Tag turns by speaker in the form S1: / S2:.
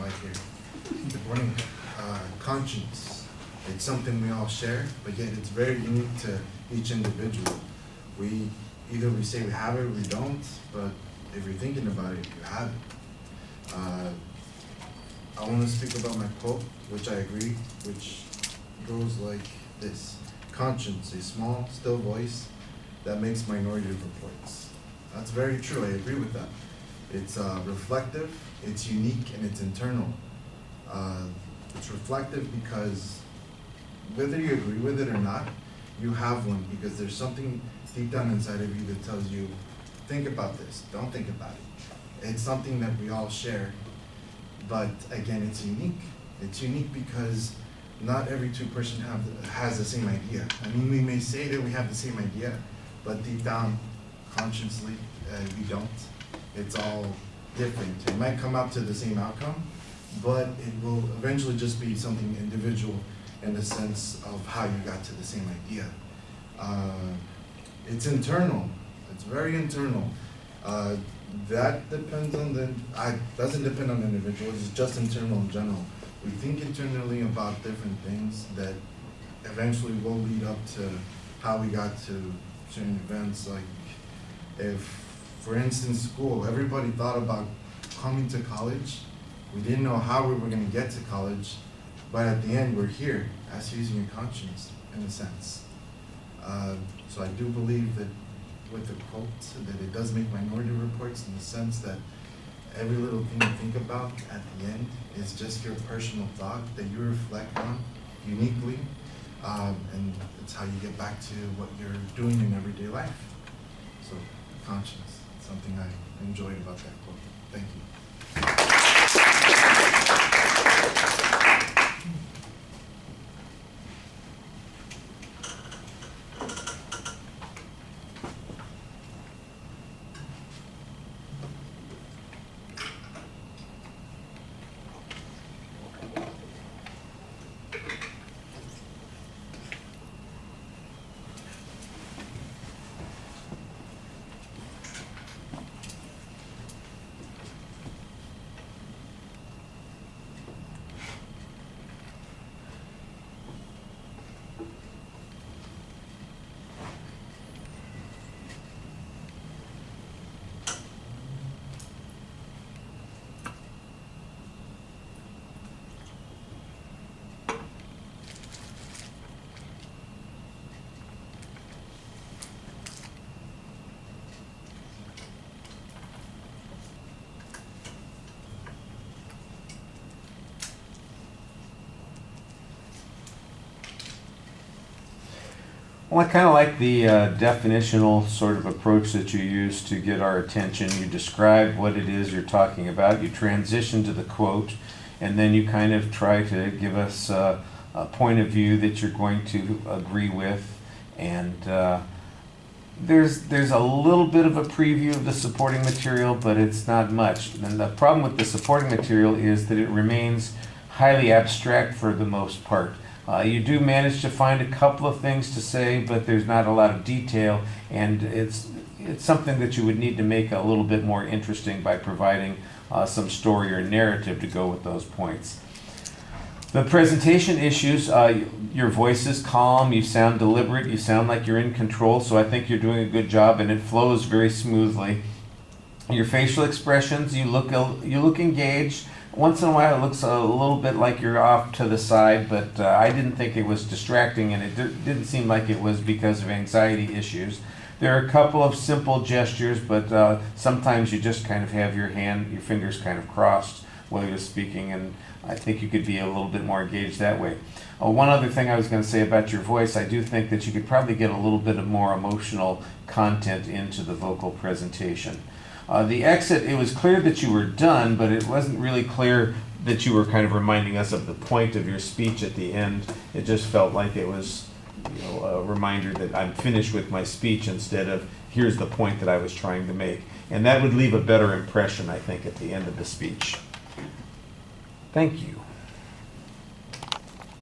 S1: right here. Good morning. Conscience. It's something we all share, but yet it's very unique to each individual. We say we have it or we don't, but if you're thinking about it, you have it. I want to speak about my quote, which I agree, which goes like this. Conscience, a small, still voice that makes minority reports. That's very true, I agree with that. It's reflective, it's unique, and it's internal. It's reflective because whether you agree with it or not, you have one, because there's something deep down inside of you that tells you, think about this, don't think about it. It's something that we all share, but again, it's unique. It's unique because not every person has the same idea. I mean, we may say that we have the same idea, but deep down, consciously, we don't. It's all different. It might come out to the same outcome, but it will eventually just be something individual in the sense of how you got to the same idea. It's internal. It's very internal. That depends on doesn't depend on the individual. It's just internal in general. We think internally about different things that eventually will lead up to how we got to certain events. Like if, for instance, school, everybody thought about coming to college. We didn't know how we were going to get to college, but at the end we're here. That's using your conscience in a sense. So I do believe that with the quote that it does make minority reports in the sense that every little thing you think about at the end is just your personal thought that you reflect on uniquely, and it's how you get back to what you're doing in everyday life. So conscience, something I enjoyed about that quote. Thank you.
S2: Well, I kind of like the definitional sort of approach that you use to get our attention. You describe what it is you're talking about, you transition to the quote, and then you kind of try to give us a point of view that you're going to agree with. And there's a little bit of a preview of the supporting material, but it's not much. And the problem with the supporting material is that it remains highly abstract for the most part. You do manage to find a couple of things to say, but there's not a lot of detail, and it's something that you would need to make a little bit more interesting by providing some story or narrative to go with those points. The presentation issues, your voice is calm, you sound deliberate, you sound like you're in control, so I think you're doing a good job, and it flows very smoothly. Your facial expressions, you look engaged. Once in a while it looks a little bit like you're off to the side, but I didn't think it was distracting, and it didn't seem like it was because of anxiety issues. There are a couple of simple gestures, but sometimes you just kind of have your fingers kind of crossed while you're speaking, and I think you could be a little bit more engaged that way. One other thing I was going to say about your voice, I do think that you could probably get a little bit of more emotional content into the vocal presentation. The exit, it was clear that you were done, but it wasn't really clear that you were kind of reminding us of the point of your speech at the end. It just felt like it was, a reminder that I'm finished with my speech instead of here's the point that I was trying to make. And that would leave a better impression, I think, at the end of the speech. Thank you.